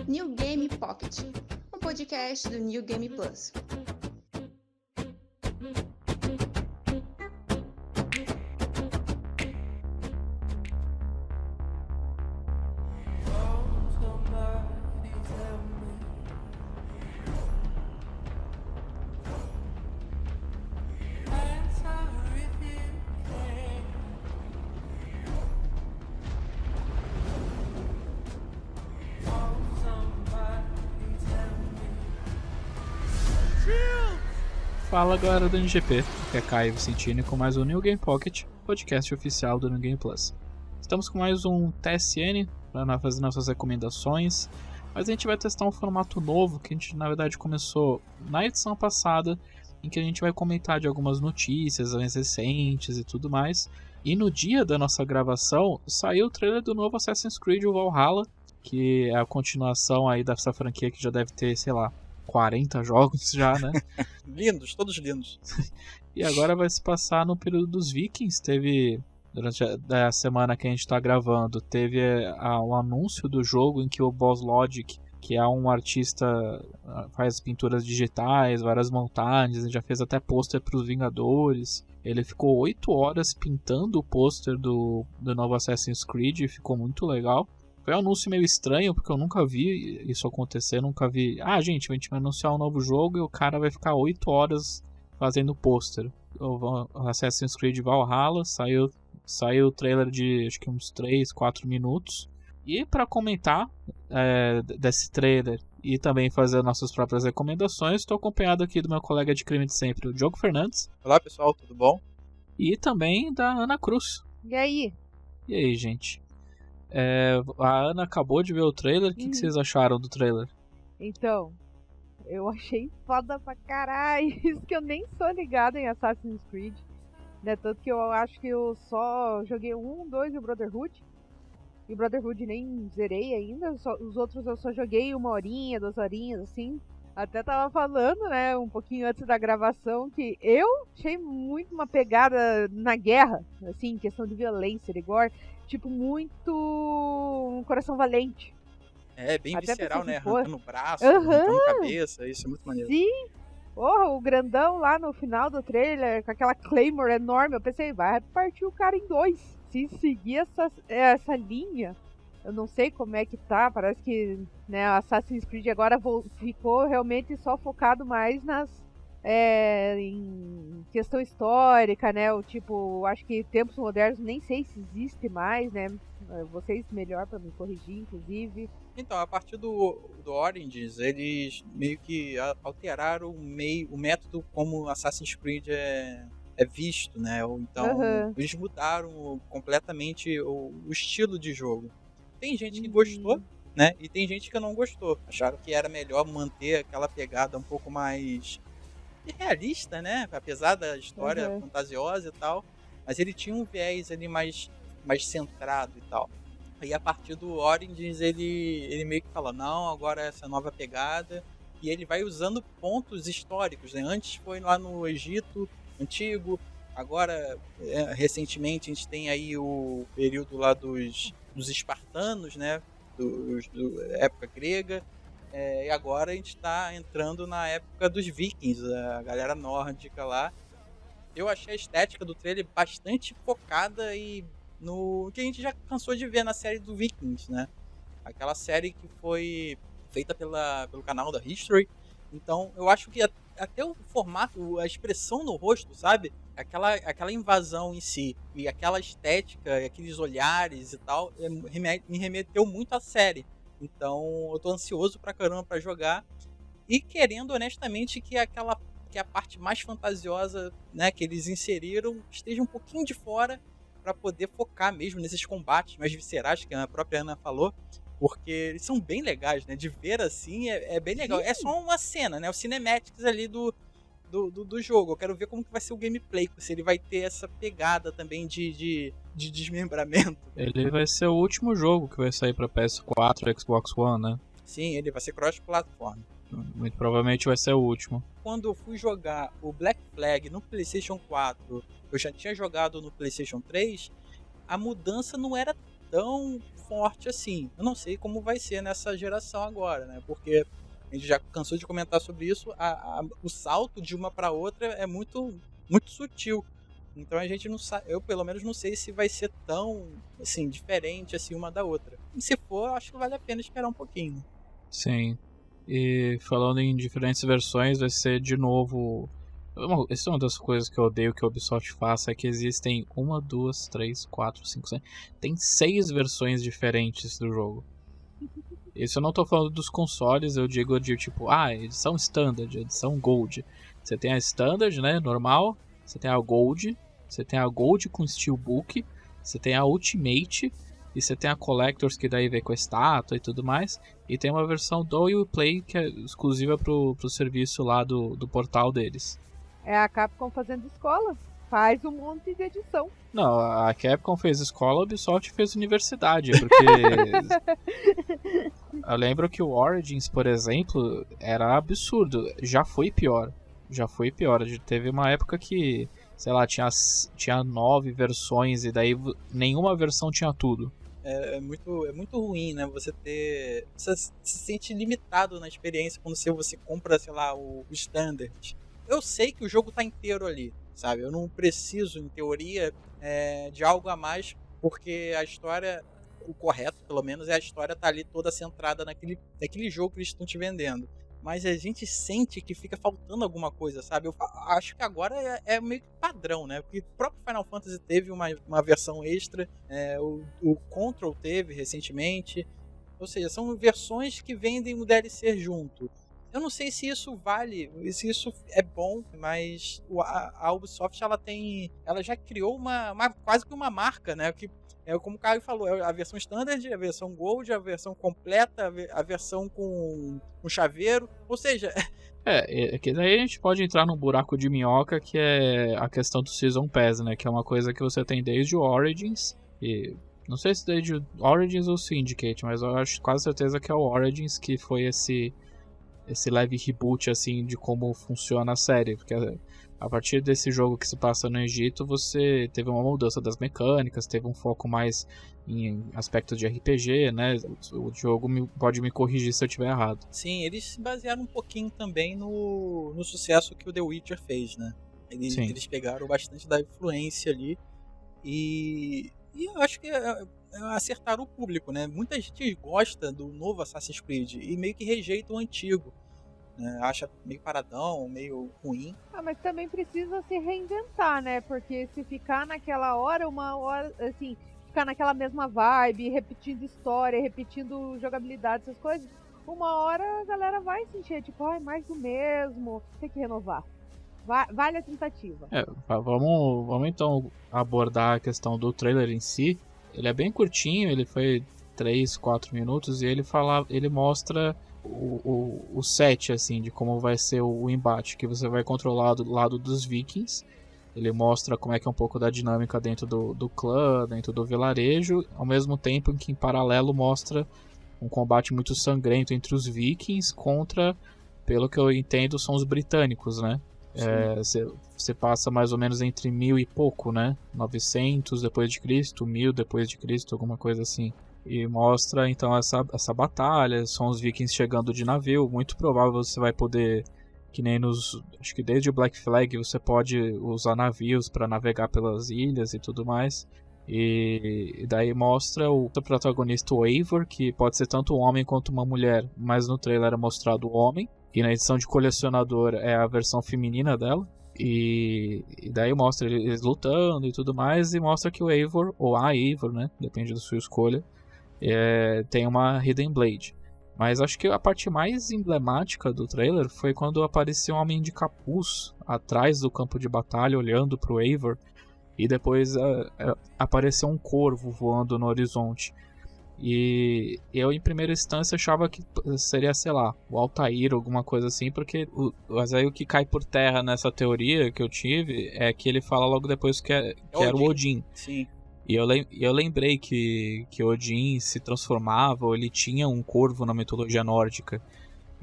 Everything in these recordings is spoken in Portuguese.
New Game Pocket, um podcast do New Game Plus. Fala galera do NGP, que é Caio Vicentini com mais um New Game Pocket, podcast oficial do New Game Plus. Estamos com mais um TSN para fazer nossas recomendações, mas a gente vai testar um formato novo que a gente na verdade começou na edição passada, em que a gente vai comentar de algumas notícias mais recentes e tudo mais. E no dia da nossa gravação saiu o trailer do novo Assassin's Creed Valhalla, que é a continuação aí dessa franquia que já deve ter, sei lá, 40 jogos já, né? Lindos, todos lindos. E agora vai se passar no período dos Vikings. Teve, durante a semana que a gente tá gravando, teve o anúncio do jogo em que o Boss Logic, que é um artista, faz pinturas digitais, várias montagens, ele já fez até pôster pros Vingadores. Ele ficou 8 horas pintando o pôster do novo Assassin's Creed e ficou muito legal. Foi um anúncio meio estranho, porque eu nunca vi isso acontecer, nunca vi... Ah, gente, a gente vai anunciar um novo jogo e o cara vai ficar 8 horas fazendo pôster. O Assassin's Creed Valhalla, saiu o trailer de acho que uns 3, 4 minutos. E para comentar desse trailer e também fazer nossas próprias recomendações, estou acompanhado aqui do meu colega de crime de sempre, o Diogo Fernandes. Olá pessoal, tudo bom? E também da Ana Cruz. E aí? E aí, gente? A Ana acabou de ver o trailer. O que vocês acharam do trailer? Então, eu achei foda pra caralho. Isso que eu nem sou ligada em Assassin's Creed, né? Tanto que eu acho que eu só joguei 1, 2 e o Brotherhood. E o Brotherhood nem zerei ainda. Os outros eu só joguei 1 horinha, 2 horinhas, assim. Até tava falando, né, um pouquinho antes da gravação, que eu achei muito uma pegada na guerra, assim, em questão de violência, de gore. Tipo, muito um Coração Valente. É, bem até visceral, né? for... Arrancando o braço, arrancando a cabeça, isso é muito maneiro. Sim! O grandão lá no final do trailer, com aquela Claymore enorme, eu pensei, vai partir o cara em 2. Se seguir essa linha, eu não sei como é que tá, parece que, né, Assassin's Creed agora ficou realmente só focado mais em questão histórica, né? O tipo, acho que tempos modernos nem sei se existe mais, né? Vocês melhor para me corrigir, inclusive. Então, a partir do Origins, eles meio que alteraram o método como Assassin's Creed é visto, né? Ou então, eles mudaram completamente o estilo de jogo. Tem gente que gostou, né? E tem gente que não gostou. Acharam que era melhor manter aquela pegada um pouco mais realista, né? Apesar da história fantasiosa e tal, mas ele tinha um viés ali mais centrado e tal. E a partir do Origins ele meio que fala, não, agora essa nova pegada, e ele vai usando pontos históricos, né? Antes foi lá no Egito Antigo, agora recentemente a gente tem aí o período lá dos espartanos, né? Época grega. E agora a gente está entrando na época dos vikings, a galera nórdica lá. Eu achei a estética do trailer bastante focada no que a gente já cansou de ver na série do Vikings, né? Aquela série que foi feita pelo canal da History. Então eu acho que até o formato, a expressão no rosto, sabe? Aquela invasão em si e aquela estética, aqueles olhares e tal, me remeteu muito à série. Então eu tô ansioso pra caramba pra jogar e querendo honestamente que a parte mais fantasiosa, né, que eles inseriram esteja um pouquinho de fora para poder focar mesmo nesses combates mais viscerais que a própria Ana falou, porque eles são bem legais, né, de ver assim é bem legal. Sim. É só uma cena, né, os cinematics ali do jogo. Eu quero ver como que vai ser o gameplay, se ele vai ter essa pegada também de desmembramento. Ele vai ser o último jogo que vai sair para PS4 e Xbox One, né? Sim, ele vai ser cross-platform. Muito provavelmente vai ser o último. Quando eu fui jogar o Black Flag no PlayStation 4, eu já tinha jogado no PlayStation 3, a mudança não era tão forte assim. Eu não sei como vai ser nessa geração agora, né? Porque a gente já cansou de comentar sobre isso, o salto de uma para outra é muito, muito sutil. Então a gente não sabe, eu pelo menos não sei se vai ser tão assim, diferente assim uma da outra. E se for, eu acho que vale a pena esperar um pouquinho. Sim. E falando em diferentes versões, vai ser de novo. Essa é uma das coisas que eu odeio que a Ubisoft faça, é que existem 1, 2, 3, 4, 5, 6. Tem 6 versões diferentes do jogo. Isso eu não tô falando dos consoles, eu digo de tipo, edição Standard, edição Gold. Você tem a Standard, né, normal, você tem a Gold, você tem a Gold com Steelbook, você tem a Ultimate, e você tem a Collectors, que daí vem com a estátua e tudo mais, e tem uma versão do Uplay que é exclusiva pro serviço lá do portal deles. É a Capcom fazendo escola, faz um monte de edição. Não, a Capcom fez escola, a Ubisoft fez universidade, porque eu lembro que o Origins, por exemplo, era absurdo, já foi pior. Teve uma época que, sei lá, tinha 9 versões e daí nenhuma versão tinha tudo. É muito ruim, né? Você se sente limitado na experiência quando você compra, sei lá, o Standard. Eu sei que o jogo tá inteiro ali, sabe? Eu não preciso, em teoria, de algo a mais, porque a história, o correto, pelo menos, é a história tá ali toda centrada naquele jogo que eles estão te vendendo. Mas a gente sente que fica faltando alguma coisa, sabe? Eu acho que agora é meio que padrão, né? Porque o próprio Final Fantasy teve uma versão extra, o Control teve recentemente. Ou seja, são versões que vendem o DLC junto. Eu não sei se isso vale, se isso é bom, mas a Ubisoft ela já criou quase que uma marca, né? Que é como o Caio falou, é a versão Standard, a versão Gold, a versão completa, a versão com chaveiro, ou seja... que daí a gente pode entrar num buraco de minhoca, que é a questão do Season Pass, né? Que é uma coisa que você tem desde o Origins, e não sei se desde o Origins ou Syndicate, mas eu acho quase certeza que é o Origins que foi esse leve reboot, assim, de como funciona a série, porque a partir desse jogo que se passa no Egito, você teve uma mudança das mecânicas, teve um foco mais em aspectos de RPG, né? O jogo pode me corrigir se eu estiver errado. Sim, eles se basearam um pouquinho também no sucesso que o The Witcher fez, né? Eles pegaram bastante da influência ali e eu acho que acertaram o público, né? Muita gente gosta do novo Assassin's Creed e meio que rejeita o antigo, né? Acha meio paradão, meio ruim. Mas também precisa se reinventar, né? Porque se ficar naquela hora, uma hora, assim, ficar naquela mesma vibe, repetindo história, repetindo jogabilidade, essas coisas, uma hora a galera vai sentir, tipo, mais do mesmo, tem que renovar. Vale a tentativa. Vamos então abordar a questão do trailer em si. Ele é bem curtinho, ele foi 3, 4 minutos e ele mostra o set, assim, de como vai ser o embate, que você vai controlar do lado dos vikings. Ele mostra como é que é um pouco da dinâmica dentro do clã, dentro do vilarejo, ao mesmo tempo em que em paralelo mostra um combate muito sangrento entre os vikings contra, pelo que eu entendo, são os britânicos, né? Você passa mais ou menos entre 1000 e pouco, né? 900 depois de Cristo, 1000 depois de Cristo, alguma coisa assim. E mostra então essa batalha, são os vikings chegando de navio, muito provável você vai poder, que nem acho que desde o Black Flag você pode usar navios para navegar pelas ilhas e tudo mais. E daí mostra o protagonista, o Eivor, que pode ser tanto um homem quanto uma mulher, mas no trailer é mostrado o homem. E na edição de colecionador é a versão feminina dela. E daí mostra eles lutando e tudo mais. E mostra que o Eivor, ou a Eivor, né? Depende da sua escolha. Tem uma Hidden Blade. Mas acho que a parte mais emblemática do trailer foi quando apareceu um homem de capuz atrás do campo de batalha, olhando pro Eivor. E depois apareceu um corvo voando no horizonte. E eu, em primeira instância, achava que seria, sei lá, o Altair, alguma coisa assim, porque mas aí o que cai por terra nessa teoria que eu tive é que ele fala logo depois que era o Odin. Sim. E eu lembrei que Odin se transformava, ou ele tinha um corvo na mitologia nórdica.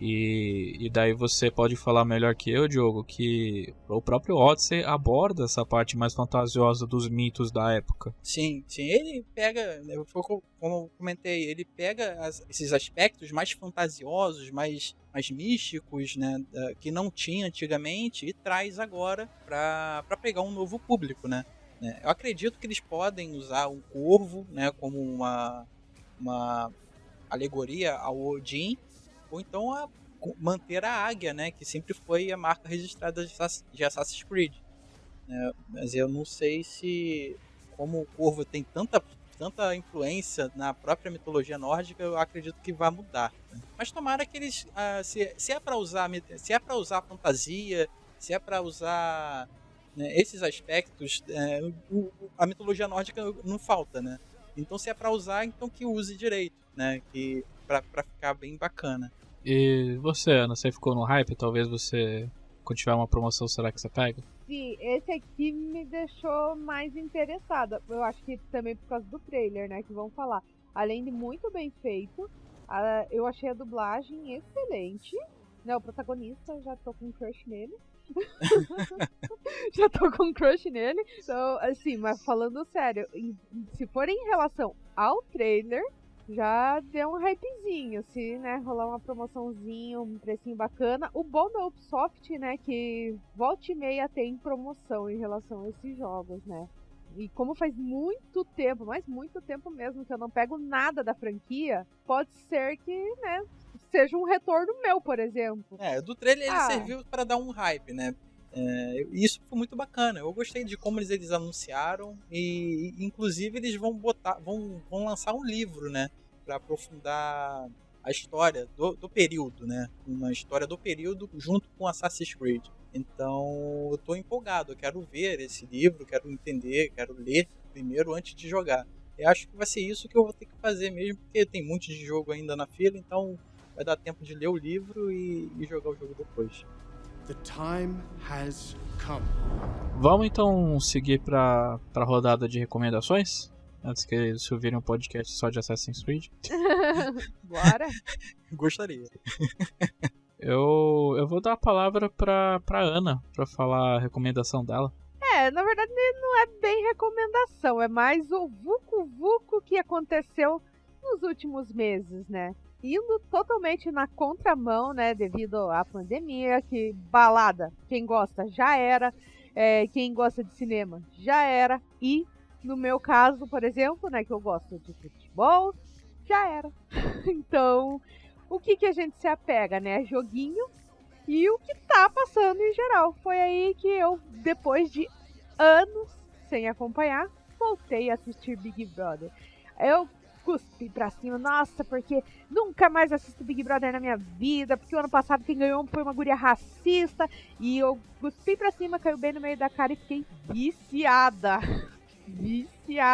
E daí você pode falar melhor que eu, Diogo, que o próprio Odyssey aborda essa parte mais fantasiosa dos mitos da época. Sim, ele pega, como eu comentei, ele pega esses aspectos mais fantasiosos, mais místicos, né, que não tinha antigamente, e traz agora para pegar um novo público, né. Eu acredito que eles podem usar um corvo, né, como uma alegoria ao Odin, ou então manter a águia, né, que sempre foi a marca registrada de Assassin's Creed. Mas eu não sei se, como o corvo tem tanta influência na própria mitologia nórdica, eu acredito que vai mudar. Né? Mas tomara que eles, se é para usar fantasia, se é para usar, né, esses aspectos, a mitologia nórdica não falta, né? Então se é para usar, então que use direito, né? Que para ficar bem bacana. E você, Ana, você ficou no hype? Talvez você, quando tiver uma promoção, será que você pega? Sim, esse aqui me deixou mais interessada. Eu acho que também por causa do trailer, né, que vão falar. Além de muito bem feito, eu achei a dublagem excelente. Né, o protagonista, já tô com um crush nele. Já tô com um crush nele. Então, assim, mas falando sério, se for em relação ao trailer, já deu um hypezinho, se, né, rolar uma promoçãozinha, um precinho bacana. O bom da Ubisoft, né, que volta e meia tem promoção em relação a esses jogos, né. E como faz muito tempo, mas muito tempo mesmo, que eu não pego nada da franquia, pode ser que, né, seja um retorno meu, por exemplo. Do trailer ele serviu para dar um hype, né. Isso foi muito bacana. Eu gostei de como eles anunciaram e inclusive eles vão lançar um livro, né, para aprofundar a história do período, né, uma história do período junto com Assassin's Creed. Então eu tô empolgado, eu quero ver esse livro, quero entender, quero ler primeiro antes de jogar. Eu acho que vai ser isso que eu vou ter que fazer mesmo, porque tem um monte de jogo ainda na fila, então vai dar tempo de ler o livro e jogar o jogo depois. The time has come. Vamos então seguir para a rodada de recomendações? Antes que eles ouvirem um podcast só de Assassin's Creed. Bora. Gostaria. Eu vou dar a palavra pra Ana, pra falar a recomendação dela. Na verdade não é bem recomendação, é mais o vucu-vucu que aconteceu nos últimos meses, né? Indo totalmente na contramão, né, devido à pandemia, que balada, quem gosta já era, quem gosta de cinema já era, e no meu caso, por exemplo, né, que eu gosto de futebol, já era. Então, o que a gente se apega, né, joguinho e o que tá passando em geral. Foi aí que eu, depois de anos sem acompanhar, voltei a assistir Big Brother. Eu cuspi pra cima, nossa, porque nunca mais assisto Big Brother na minha vida, porque o ano passado quem ganhou foi uma guria racista, e eu cuspi pra cima, caiu bem no meio da cara e fiquei viciada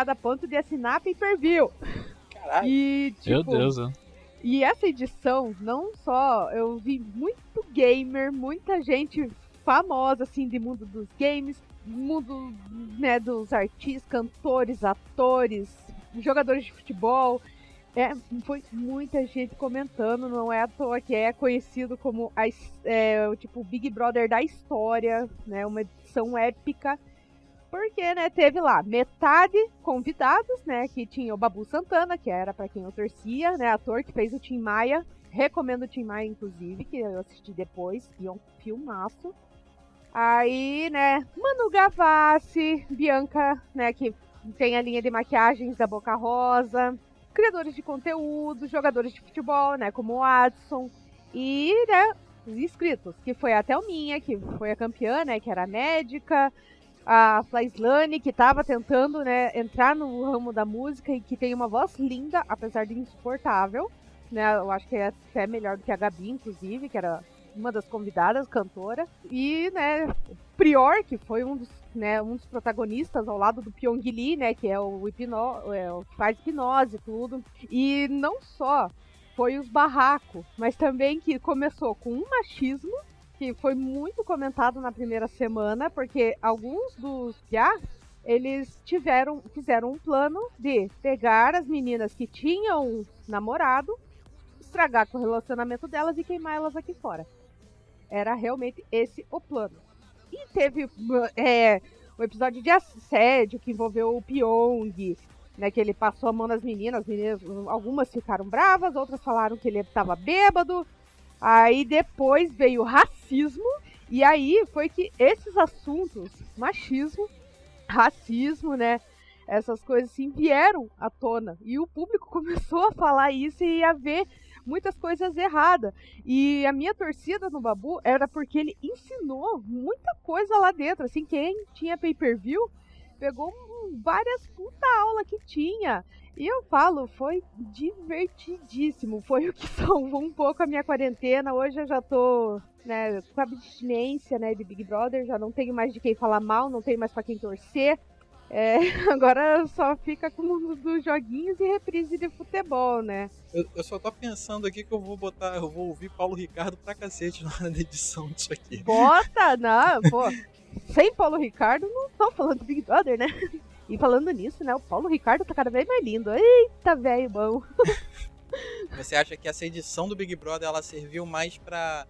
a ponto de assinar pay-per-view. Caralho. E, tipo, Meu Deus, né? E essa edição, não só, eu vi muito gamer, muita gente famosa, assim, de mundo dos games, mundo, né, dos artistas, cantores, atores, jogadores de futebol. Foi muita gente comentando, não é à toa que é conhecido como o tipo Big Brother da história, né, uma edição épica, porque, né, teve lá metade convidados, né, que tinha o Babu Santana, que era pra quem eu torcia, né, ator que fez o Tim Maia, recomendo o Tim Maia, inclusive, que eu assisti depois, e é um filmaço. Aí, né, Manu Gavassi, Bianca, né, que tem a linha de maquiagens da Boca Rosa, criadores de conteúdo, jogadores de futebol, né, como o Adson, e, né, os inscritos, que foi a Thelminha, que foi a campeã, né, que era médica, a Flaislane, que estava tentando, né, entrar no ramo da música e que tem uma voz linda, apesar de insuportável, né, eu acho que é até melhor do que a Gabi, inclusive, que era uma das convidadas, cantora, e, né, Prior, que foi um dos protagonistas ao lado do Pyong Lee, né, que é o que faz hipnose e tudo, e não só foi os barracos, mas também que começou com um machismo, que foi muito comentado na primeira semana, porque alguns dos eles fizeram um plano de pegar as meninas que tinham namorado, estragar com o relacionamento delas e queimar elas aqui fora. Era realmente esse o plano. E teve um episódio de assédio que envolveu o Pyong, né, que ele passou a mão nas meninas, algumas ficaram bravas, outras falaram que ele estava bêbado. Aí depois veio o racismo, e aí foi que esses assuntos, machismo, racismo, né, essas coisas assim, vieram à tona. E o público começou a falar isso e a ver muitas coisas erradas. E a minha torcida no Babu era porque ele ensinou muita coisa lá dentro. Assim, quem tinha pay-per-view pegou várias puta aula que tinha. E eu falo, foi divertidíssimo. Foi o que salvou um pouco a minha quarentena. Hoje eu já tô, né, com abstinência, né, de Big Brother. Já não tenho mais de quem falar mal, não tenho mais pra quem torcer. Agora só fica com o mundo dos joguinhos e reprise de futebol, né? Eu só tô pensando aqui que eu vou ouvir Paulo Ricardo pra cacete na hora da edição disso aqui. Bota, não, pô. Sem Paulo Ricardo, não estão falando do Big Brother, né? E falando nisso, né, o Paulo Ricardo tá cada vez mais lindo. Eita, velho bom. Você acha que essa edição do Big Brother, ela serviu mais pra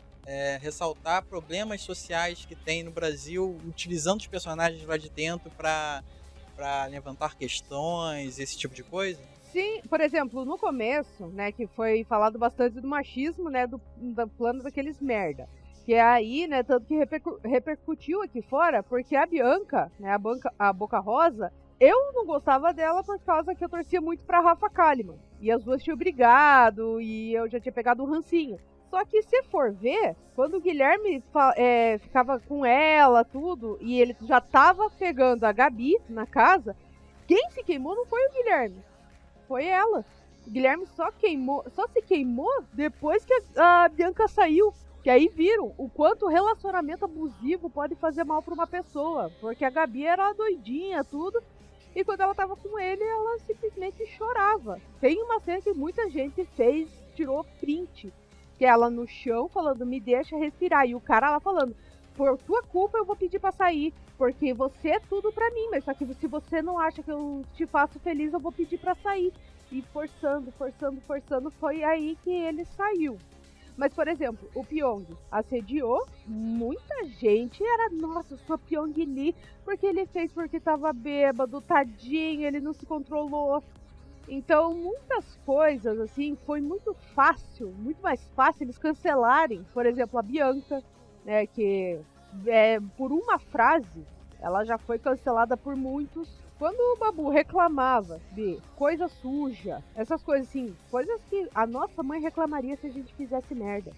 ressaltar problemas sociais que tem no Brasil, utilizando os personagens lá de dentro pra levantar questões, esse tipo de coisa? Sim, por exemplo, no começo, né, que foi falado bastante do machismo, né, do plano daqueles merda. Que é aí, né, tanto que repercutiu aqui fora, porque a Bianca, né, a Boca Rosa, eu não gostava dela por causa que eu torcia muito pra Rafa Kalimann. E as duas tinham brigado, e eu já tinha pegado um rancinho. Só que se for ver, quando o Guilherme ficava com ela, tudo, e ele já tava pegando a Gabi na casa, quem se queimou não foi o Guilherme, foi ela. O Guilherme só se queimou depois que a Bianca saiu. Que aí viram o quanto o relacionamento abusivo pode fazer mal pra uma pessoa. Porque a Gabi era doidinha, tudo. E quando ela tava com ele, ela simplesmente chorava. Tem uma cena que muita gente tirou print. Que é ela no chão falando, me deixa respirar. E o cara lá falando, por tua culpa eu vou pedir pra sair. Porque você é tudo pra mim. Mas só que se você não acha que eu te faço feliz, eu vou pedir pra sair. E forçando. Foi aí que ele saiu. Mas, por exemplo, o Pyong assediou, muita gente era, nossa, eu sou Pyong Lee, porque ele fez porque tava bêbado, tadinho, ele não se controlou. Então, muitas coisas, assim, foi muito mais fácil eles cancelarem. Por exemplo, a Bianca, né, que por uma frase, ela já foi cancelada por muitos. Quando o Babu reclamava de coisa suja, essas coisas assim, coisas que a nossa mãe reclamaria se a gente fizesse merda.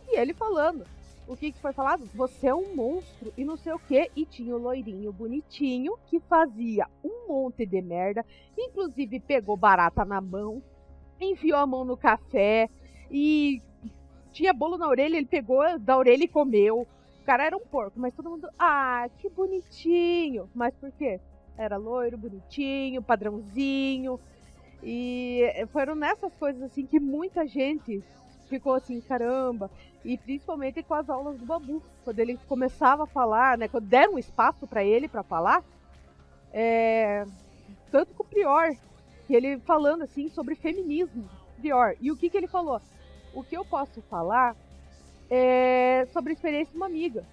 E ele falando, o que foi falado? Você é um monstro e não sei o que. E tinha o loirinho bonitinho que fazia um monte de merda, inclusive pegou barata na mão, enfiou a mão no café e tinha bolo na orelha, ele pegou da orelha e comeu. O cara era um porco, mas todo mundo, que bonitinho. Mas por quê? Era loiro, bonitinho, padrãozinho. E foram nessas coisas assim que muita gente ficou assim, caramba. E principalmente com as aulas do Babu. Quando ele começava a falar, né? Quando deram um espaço pra ele pra falar. Tanto com o Prior. Que ele falando assim sobre feminismo. Prior. E o que ele falou? O que eu posso falar é sobre a experiência de uma amiga.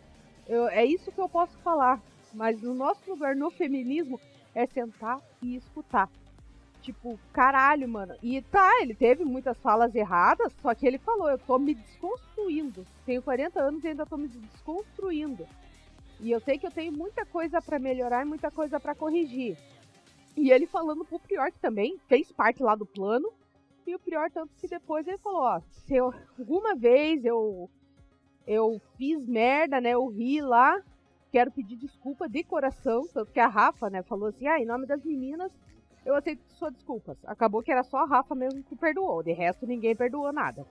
É isso que eu posso falar. Mas no nosso lugar, no feminismo, é sentar e escutar. Tipo, caralho, mano. E ele teve muitas falas erradas, só que ele falou, eu tô me desconstruindo. Tenho 40 anos e ainda tô me desconstruindo. E eu sei que eu tenho muita coisa pra melhorar e muita coisa pra corrigir. E ele falando pro Prior, que também fez parte lá do plano. E o Prior, tanto que depois ele falou, se alguma vez eu fiz merda, né, eu ri lá, quero pedir desculpa de coração, tanto que a Rafa, né, falou assim, em nome das meninas, eu aceito suas desculpas. Acabou que era só a Rafa mesmo que perdoou, de resto ninguém perdoou nada.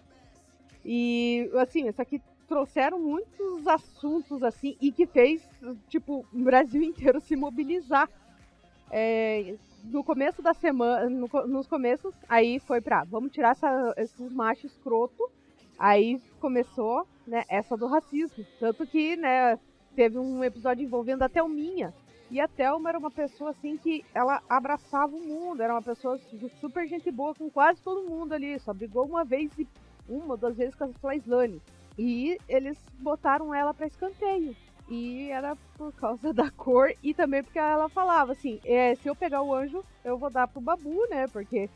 E, assim, isso aqui trouxeram muitos assuntos, assim, e que fez, tipo, o Brasil inteiro se mobilizar. No começo da semana, nos começos, aí foi vamos tirar esses machos escroto, aí começou, né, essa do racismo. Tanto que, né, teve um episódio envolvendo a Thelminha. E a Thelma era uma pessoa assim que ela abraçava o mundo. Era uma pessoa super gente boa com quase todo mundo ali. Só brigou uma vez e uma ou duas vezes com a Slane. E eles botaram ela pra escanteio. E era por causa da cor e também porque ela falava assim, se eu pegar o anjo, eu vou dar pro Babu, né? Porque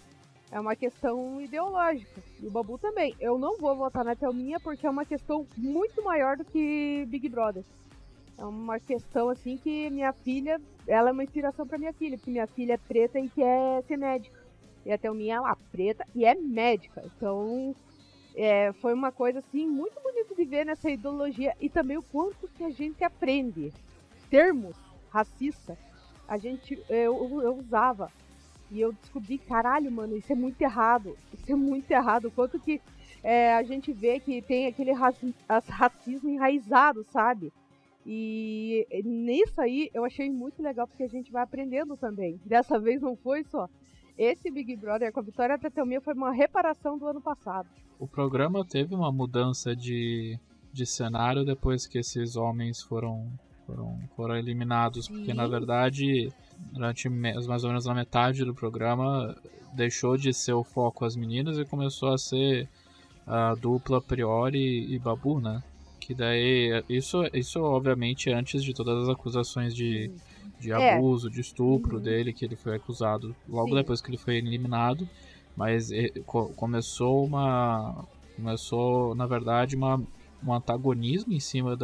é uma questão ideológica. E o Babu também. Eu não vou votar na Thelminha porque é uma questão muito maior do que Big Brother. É uma questão assim que minha filha, ela é uma inspiração pra minha filha, porque minha filha é preta e quer ser médica. E a Thelminha é uma preta e é médica. Então, foi uma coisa assim muito bonita de ver nessa ideologia e também o quanto que a gente aprende. Termos racista, eu usava e eu descobri, caralho, mano, isso é muito errado. Isso é muito errado. O quanto que a gente vê que tem aquele racismo enraizado, sabe? E nisso aí eu achei muito legal porque a gente vai aprendendo também. Dessa vez não foi só. Esse Big Brother com a vitória da Thelminha foi uma reparação do ano passado. O programa teve uma mudança de cenário depois que esses homens foram eliminados, porque na verdade, durante mais ou menos na metade do programa, deixou de ser o foco as meninas e começou a ser a dupla Priori e Babu, né? Que daí, isso obviamente antes de todas as acusações de abuso, de estupro dele, que ele foi acusado logo depois que ele foi eliminado. Mas começou na verdade um antagonismo em cima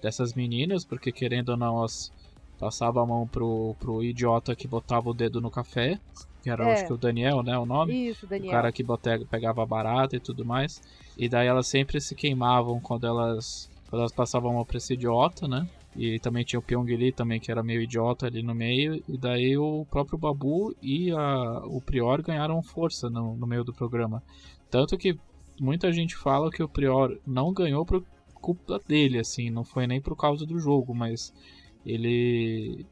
dessas meninas, porque querendo ou não elas passavam a mão pro idiota que botava o dedo no café, que era acho que o Daniel, né, o nome? Isso, Daniel. O cara que pegava barata e tudo mais. E daí elas sempre se queimavam quando elas passavam a mão pra esse idiota, né? E também tinha o Pyong Lee também, que era meio idiota ali no meio. E daí o próprio Babu e o Prior ganharam força no meio do programa. Tanto que muita gente fala que o Prior não ganhou por culpa dele, assim. Não foi nem por causa do jogo, mas ele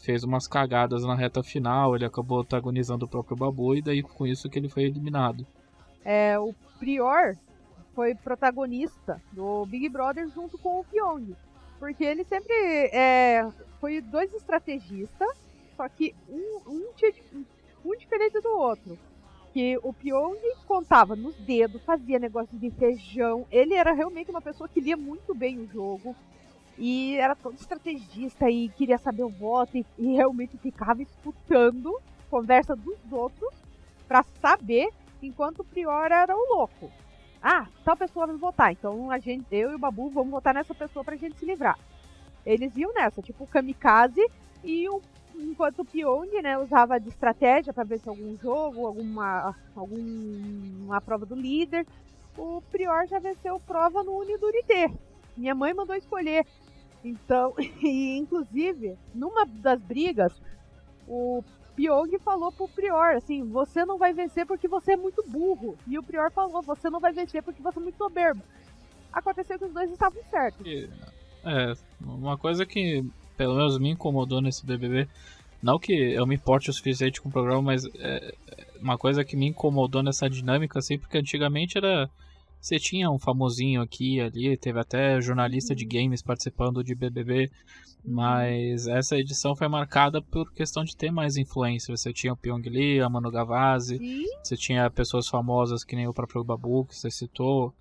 fez umas cagadas na reta final. Ele acabou antagonizando o próprio Babu e daí com isso que ele foi eliminado. O Prior foi protagonista do Big Brother junto com o Pyong. Porque ele sempre foi dois estrategistas, só que um diferente do outro. Que o Pyong contava nos dedos, fazia negócio de feijão. Ele era realmente uma pessoa que lia muito bem o jogo. E era todo estrategista e queria saber o voto. E realmente ficava escutando conversa dos outros pra saber, enquanto o Prior era o louco. Tal pessoa vai votar, então eu e o Babu vamos votar nessa pessoa pra gente se livrar. Eles iam nessa, tipo kamikaze, e enquanto o Pyong, né, usava de estratégia pra ver se algum jogo, alguma prova do líder, o Prior já venceu prova no Unidurité. Minha mãe mandou escolher. Então, e inclusive, numa das brigas, o Pyong falou pro Prior, assim, você não vai vencer porque você é muito burro. E o Prior falou, você não vai vencer porque você é muito soberbo. Aconteceu que os dois estavam certos. Uma coisa que pelo menos me incomodou nesse BBB, não que eu me importe o suficiente com o programa, mas uma coisa que me incomodou nessa dinâmica, assim, porque antigamente você tinha um famosinho aqui e ali, teve até jornalista de games participando de BBB, mas essa edição foi marcada por questão de ter mais influência. Você tinha o Pyong Lee, a Manu Gavassi, você tinha pessoas famosas que nem o próprio Babu, que você citou,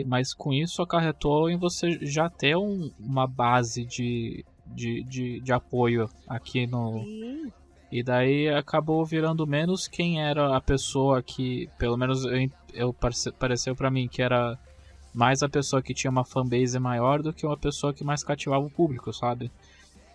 mas com isso acarretou em você já ter uma base de apoio aqui no... E daí acabou virando menos quem era a pessoa que, pelo menos pareceu pra mim, que era mais a pessoa que tinha uma fanbase maior do que uma pessoa que mais cativava o público, sabe?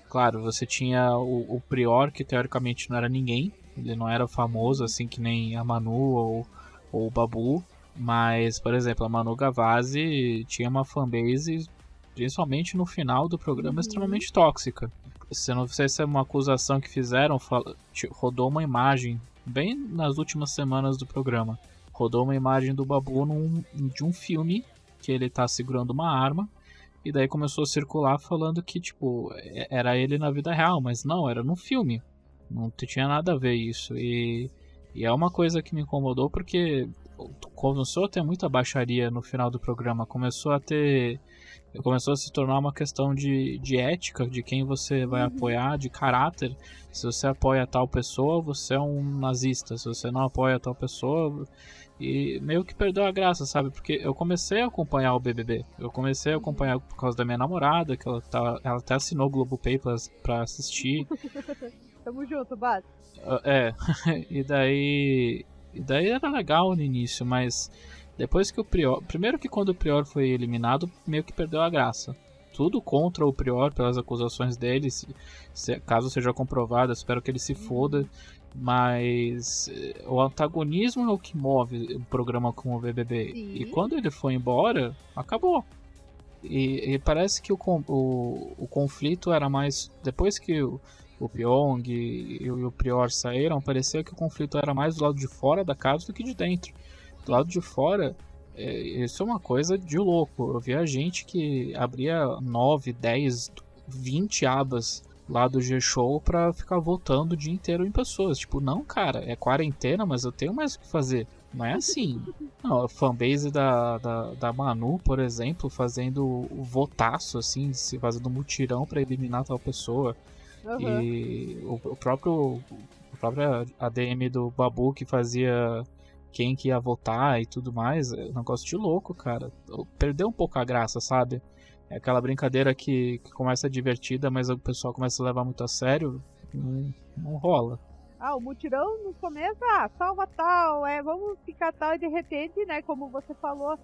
Claro, você tinha o Prior, que teoricamente não era ninguém, ele não era famoso assim que nem a Manu ou o Babu, mas, por exemplo, a Manu Gavassi tinha uma fanbase, principalmente no final do programa, extremamente tóxica. Não sei se é uma acusação que fizeram, rodou uma imagem, bem nas últimas semanas do programa, rodou uma imagem do Babu de um filme, que ele tá segurando uma arma, e daí começou a circular falando que, tipo, era ele na vida real, mas não, era no filme, não tinha nada a ver isso, e é uma coisa que me incomodou, porque começou a ter muita baixaria no final do programa. Começou a se tornar uma questão de ética, de quem você vai apoiar, de caráter. Se você apoia tal pessoa, você é um nazista. Se você não apoia tal pessoa... E meio que perdeu a graça, sabe? Porque eu comecei a acompanhar o BBB. Eu comecei a acompanhar por causa da minha namorada, que ela até assinou o Globoplay pra assistir. Tamo junto, Bas. E daí era legal no início, mas depois que o Prior... Primeiro que quando o Prior foi eliminado, meio que perdeu a graça. Tudo contra o Prior, pelas acusações dele. Caso seja comprovado, espero que ele se foda. Mas o antagonismo é o que move o programa como o BBB. Sim. E quando ele foi embora, acabou. E parece que o conflito era mais... Depois que o Pyong e o Prior saíram, parecia que o conflito era mais do lado de fora da casa do que de dentro. Do lado de fora, isso é uma coisa de louco. Eu via gente que abria 9, 10, 20 abas lá do G-Show pra ficar votando o dia inteiro em pessoas. Tipo, não, cara, é quarentena, mas eu tenho mais o que fazer. Não é assim. Não, a fanbase da Manu, por exemplo, fazendo o votaço, assim, se fazendo mutirão pra eliminar tal pessoa. E o próprio ADM do Babu que fazia quem que ia votar e tudo mais, é um negócio de louco, cara. Perdeu um pouco a graça, sabe? É aquela brincadeira que começa divertida, mas o pessoal começa a levar muito a sério, não rola. O mutirão no começo, salva tal, vamos ficar tal, e de repente, né, como você falou,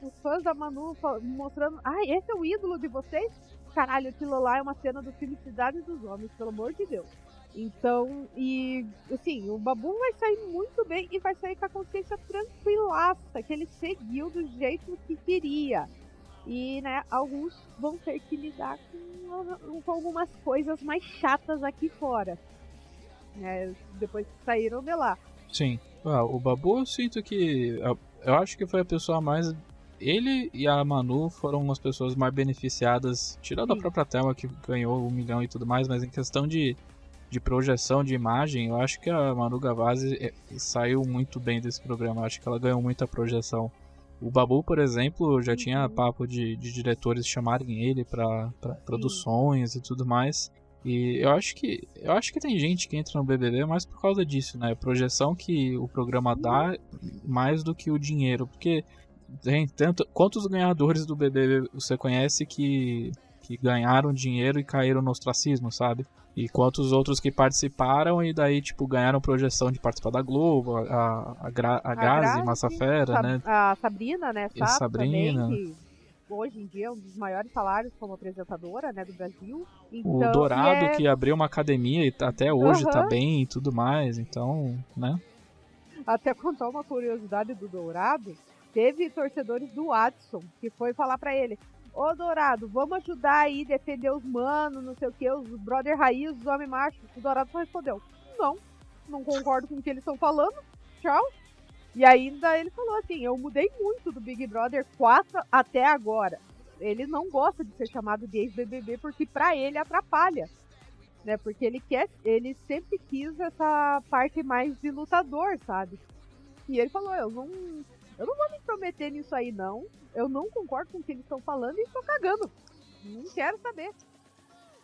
os fãs da Manu mostrando, esse é o ídolo de vocês? Caralho, aquilo lá é uma cena do filme Cidade dos Homens, pelo amor de Deus. Então, e assim, o Babu vai sair muito bem e vai sair com a consciência tranquilaça, que ele seguiu do jeito que queria. E, né, alguns vão ter que lidar com algumas coisas mais chatas aqui fora, né, depois que saíram de lá. Sim. O Babu, eu sinto que... Eu acho que foi a pessoa mais... Ele e a Manu foram as pessoas mais beneficiadas, tirando a própria Thelma, que ganhou 1 milhão e tudo mais, mas em questão de projeção de imagem, eu acho que a Manu Gavazzi saiu muito bem desse programa. Eu acho que ela ganhou muita projeção. O Babu, por exemplo, já tinha papo de diretores chamarem ele pra produções e tudo mais. E eu acho que tem gente que entra no BBB mais por causa disso, né? A projeção que o programa dá mais do que o dinheiro. Porque tem quantos ganhadores do BBB você conhece que ganharam dinheiro e caíram no ostracismo, sabe? E quantos outros que participaram e daí, tipo, ganharam projeção de participar da Globo, a Grazi Massafera, né? A Sabrina, né? Sabrina. Também, que hoje em dia é um dos maiores salários como apresentadora, né, do Brasil. Então, o Dourado, que abriu uma academia e até hoje tá bem e tudo mais, então, né? Até contar uma curiosidade do Dourado, teve torcedores do Adson que foi falar pra ele: ô Dourado, vamos ajudar aí, defender os manos, não sei o que, os brother raiz, os homens machos. O Dourado só respondeu: não concordo com o que eles estão falando, tchau. E ainda ele falou assim: eu mudei muito do Big Brother 4 até agora. Ele não gosta de ser chamado de ex-BBB porque pra ele atrapalha, né? Porque ele sempre quis essa parte mais de lutador, sabe? E ele falou: eu não vou me intrometer nisso aí, não. Eu não concordo com o que eles estão falando e tô cagando. Não quero saber.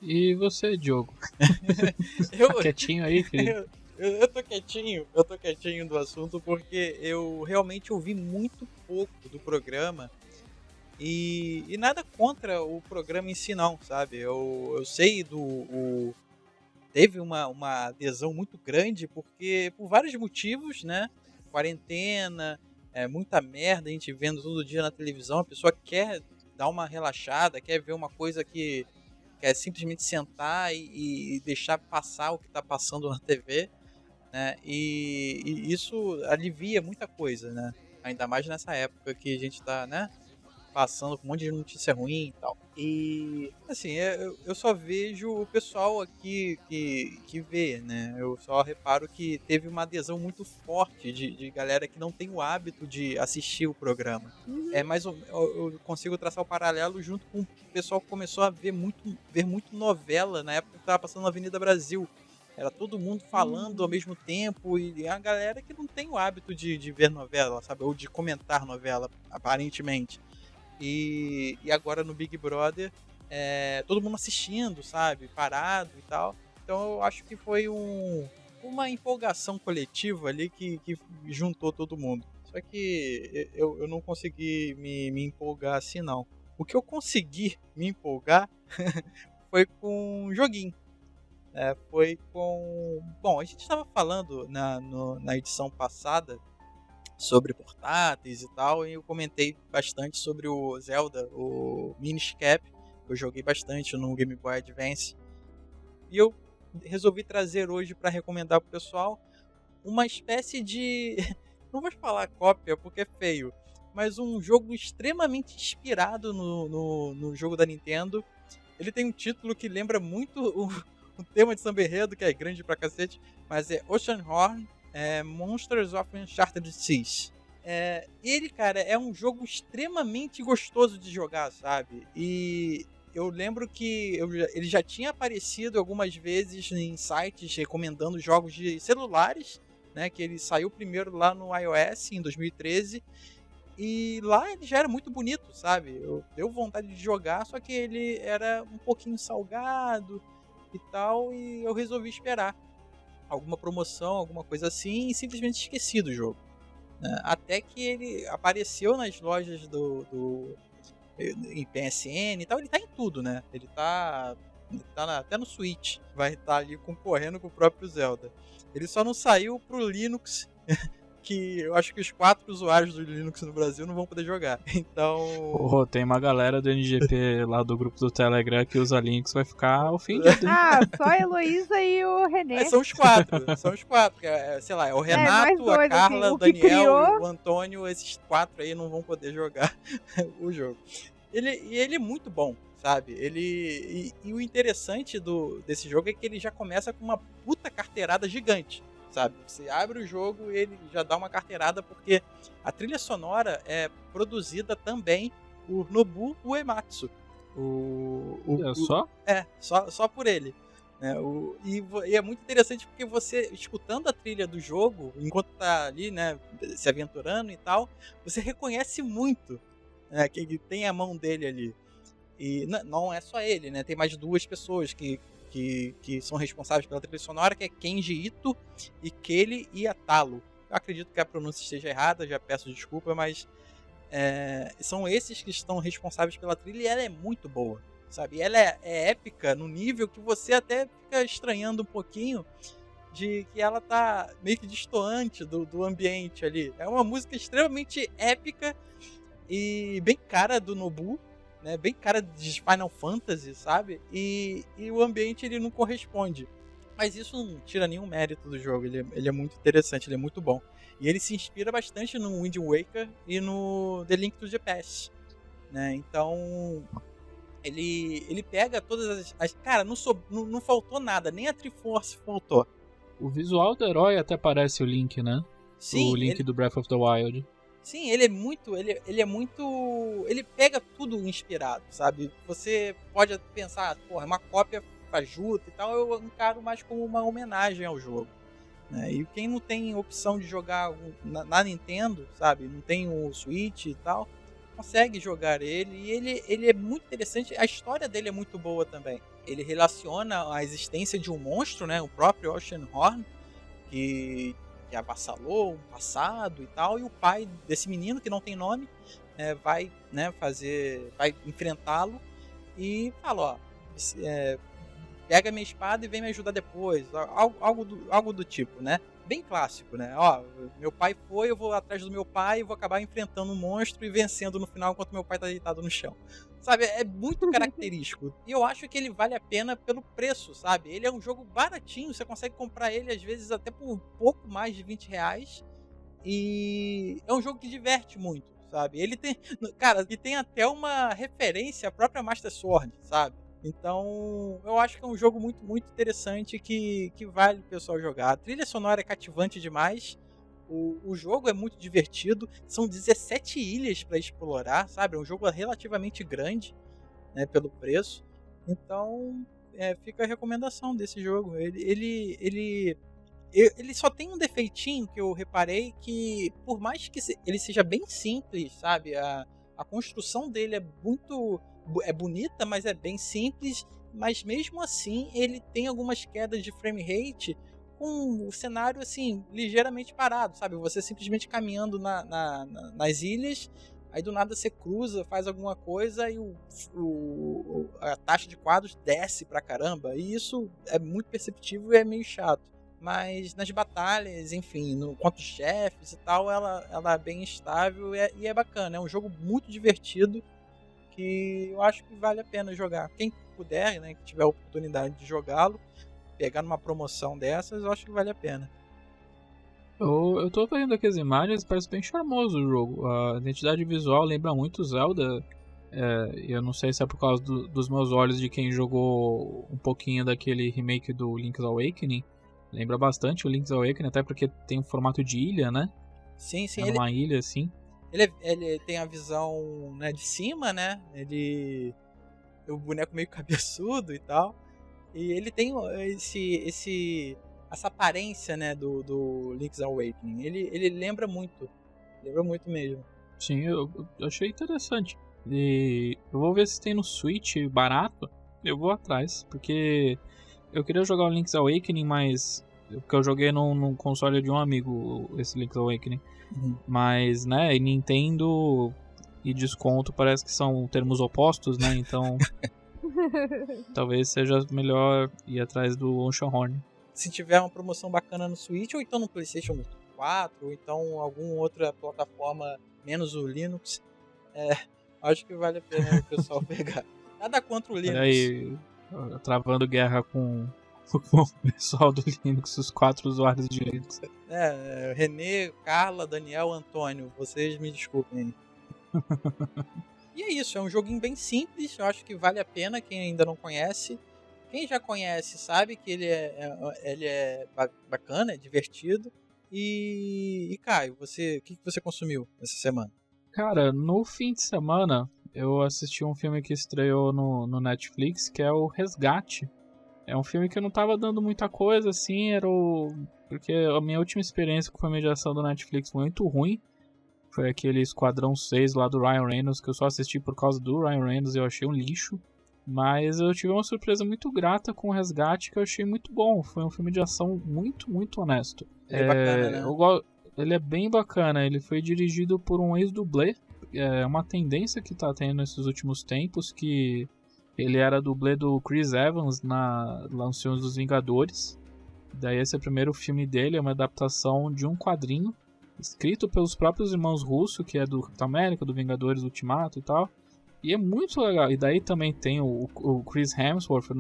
E você, Diogo? Tá quietinho aí, filho? Eu tô quietinho do assunto porque eu realmente ouvi muito pouco do programa e nada contra o programa em si não, sabe? Eu sei teve uma adesão muito grande porque por vários motivos, né? Quarentena, muita merda, a gente vendo todo dia na televisão, a pessoa quer dar uma relaxada, quer ver uma coisa que quer simplesmente sentar e deixar passar o que está passando na TV, né? E isso alivia muita coisa, né? Ainda mais nessa época que a gente está, né, passando com um monte de notícia ruim e tal. E assim, eu só vejo o pessoal aqui que vê, né? Eu só reparo que teve uma adesão muito forte de galera que não tem o hábito de assistir o programa. Mas eu consigo traçar o paralelo junto com o pessoal que começou a ver muito novela na época que estava passando na Avenida Brasil. Era todo mundo falando ao mesmo tempo, e a galera que não tem o hábito de ver novela, sabe? Ou de comentar novela, aparentemente. E agora no Big Brother, todo mundo assistindo, sabe? Parado e tal. Então eu acho que foi uma empolgação coletiva ali que juntou todo mundo. Só que eu não consegui me empolgar assim, não. O que eu consegui me empolgar foi com um joguinho. Foi com... Bom, a gente estava falando na edição passada sobre portáteis e tal, e eu comentei bastante sobre o Zelda, o Minish Cap, que eu joguei bastante no Game Boy Advance. E eu resolvi trazer hoje para recomendar pro pessoal uma espécie de... Não vou falar cópia porque é feio, mas um jogo extremamente inspirado no jogo da Nintendo. Ele tem um título que lembra muito o tema de Samba Enredo, que é grande pra cacete, mas é Oceanhorn, Monsters of Uncharted Seas. Ele, cara, é um jogo extremamente gostoso de jogar, sabe? E eu lembro que ele já tinha aparecido algumas vezes em sites recomendando jogos de celulares, né? Que ele saiu primeiro lá no iOS em 2013. E lá ele já era muito bonito, sabe? Deu vontade de jogar, só que ele era um pouquinho salgado e tal, e eu resolvi esperar alguma promoção, alguma coisa assim, e simplesmente esqueci do jogo, né? Até que ele apareceu nas lojas em PSN e tal. Ele tá em tudo, né? Ele tá até no Switch, vai estar ali concorrendo com o próprio Zelda. Ele só não saiu pro Linux, que eu acho que os 4 usuários do Linux no Brasil não vão poder jogar. Então... Tem uma galera do NGP lá do grupo do Telegram que usa Linux, vai ficar ofendido. Só a Heloísa e o René. São os 4, sei lá, é o Renato, a Carla, assim, o Daniel e o Antônio. Esses 4 aí não vão poder jogar o jogo. Ele é muito bom, sabe? E o interessante desse jogo é que ele já começa com uma puta carteirada gigante, sabe? Você abre o jogo e ele já dá uma carteirada, porque a trilha sonora é produzida também por Nobuo Uematsu. Só por ele, né? E é muito interessante porque você, escutando a trilha do jogo, enquanto tá ali, né, se aventurando e tal, você reconhece muito, né, que ele tem a mão dele ali. E não é só ele, né? Tem mais 2 pessoas que são responsáveis pela trilha sonora, que é Kenji Ito e Kele Iatalo. Eu acredito que a pronúncia esteja errada, já peço desculpa, mas são esses que estão responsáveis pela trilha, e ela é muito boa, sabe? Ela é épica no nível que você até fica estranhando um pouquinho de que ela tá meio que destoante do ambiente ali. É uma música extremamente épica e bem cara do Nobuo, né, bem cara de Final Fantasy, sabe? E o ambiente ele não corresponde. Mas isso não tira nenhum mérito do jogo. Ele é muito interessante, ele é muito bom. E ele se inspira bastante no Wind Waker e no The Link to the Past, né? Então ele pega todas as... Cara, não faltou nada, nem a Triforce faltou. O visual do herói até parece o Link, né? Sim, o Link do Breath of the Wild. Sim, ele é muito... Ele pega tudo inspirado, sabe? Você pode pensar, porra, é uma cópia fajuta e tal. Eu encaro mais como uma homenagem ao jogo, né? E quem não tem opção de jogar na Nintendo, sabe? Não tem o Switch e tal, consegue jogar ele. E ele é muito interessante. A história dele é muito boa também. Ele relaciona a existência de um monstro, né? O próprio Oceanhorn, que avassalou o passado e tal, e o pai desse menino, que não tem nome, vai enfrentá-lo e fala, pega minha espada e vem me ajudar depois, algo do tipo, né? Bem clássico, né? Meu pai foi, eu vou atrás do meu pai e vou acabar enfrentando um monstro e vencendo no final enquanto meu pai tá deitado no chão. Sabe, é muito característico. E eu acho que ele vale a pena pelo preço, sabe? Ele é um jogo baratinho, você consegue comprar ele às vezes até por um pouco mais de R$20. E é um jogo que diverte muito, sabe? Ele tem... Cara, e tem até uma referência à própria Master Sword, sabe? Então, eu acho que é um jogo muito, muito interessante que vale o pessoal jogar. A trilha sonora é cativante demais. O jogo é muito divertido. São 17 ilhas para explorar, sabe? É um jogo relativamente grande, né, pelo preço. Então, fica a recomendação desse jogo. Ele só tem um defeitinho que eu reparei, que por mais que ele seja bem simples, sabe? A construção dele é bonita, mas é bem simples. Mas mesmo assim, ele tem algumas quedas de frame rate com o cenário assim, ligeiramente parado, sabe? Você simplesmente caminhando nas ilhas, aí do nada você cruza, faz alguma coisa e a taxa de quadros desce pra caramba. E isso é muito perceptível e é meio chato. Mas nas batalhas, enfim, contra os chefes e tal, ela é bem estável e é bacana. É um jogo muito divertido que eu acho que vale a pena jogar. Quem puder, né, que tiver a oportunidade de jogá-lo, pegar numa promoção dessas, eu acho que vale a pena. Eu tô vendo aqui as imagens, parece bem charmoso o jogo. A identidade visual lembra muito Zelda. Eu não sei se é por causa dos meus olhos de quem jogou um pouquinho daquele remake do Link's Awakening. Lembra bastante o Link's Awakening, até porque tem um formato de ilha, né? Sim. É uma ilha, assim. Ele tem a visão, né, de cima, né? O boneco meio cabeçudo e tal. E ele tem essa aparência, né, do Link's Awakening. Ele lembra muito mesmo. Sim, eu achei interessante. E eu vou ver se tem no Switch barato. Eu vou atrás, porque eu queria jogar o Link's Awakening, mas porque eu joguei num console de um amigo esse Link's Awakening. Mas, né, Nintendo e desconto parece que são termos opostos, né? Então talvez seja melhor ir atrás do Oceanhorn. Se tiver uma promoção bacana no Switch, ou então no PlayStation 4, ou então alguma outra plataforma menos o Linux, acho que vale a pena o pessoal pegar. Nada contra o Linux. Olha aí, travando guerra com o pessoal do Linux, os 4 usuários de Linux. Renê, Carla, Daniel, Antônio, vocês me desculpem. E é isso, é um joguinho bem simples, eu acho que vale a pena quem ainda não conhece. Quem já conhece sabe que ele é bacana, é divertido. E Caio, o que você consumiu essa semana? Cara, no fim de semana eu assisti um filme que estreou no Netflix, que é o Resgate. É um filme que eu não tava dando muita coisa, assim, porque a minha última experiência com filme de ação do Netflix foi muito ruim. Foi aquele Esquadrão 6 lá do Ryan Reynolds, que eu só assisti por causa do Ryan Reynolds e eu achei um lixo. Mas eu tive uma surpresa muito grata com o Resgate, que eu achei muito bom. Foi um filme de ação muito, muito honesto. Ele é bacana, né? Ele é bem bacana. Ele foi dirigido por um ex-dublê. É uma tendência que tá tendo nesses últimos tempos, que ele era dublê do Chris Evans lá nos filmes dos Vingadores. Daí esse é o primeiro filme dele, é uma adaptação de um quadrinho escrito pelos próprios irmãos Russo, que é do Capitão América, do Vingadores Ultimato e tal. E é muito legal. E daí também tem o Chris Hemsworth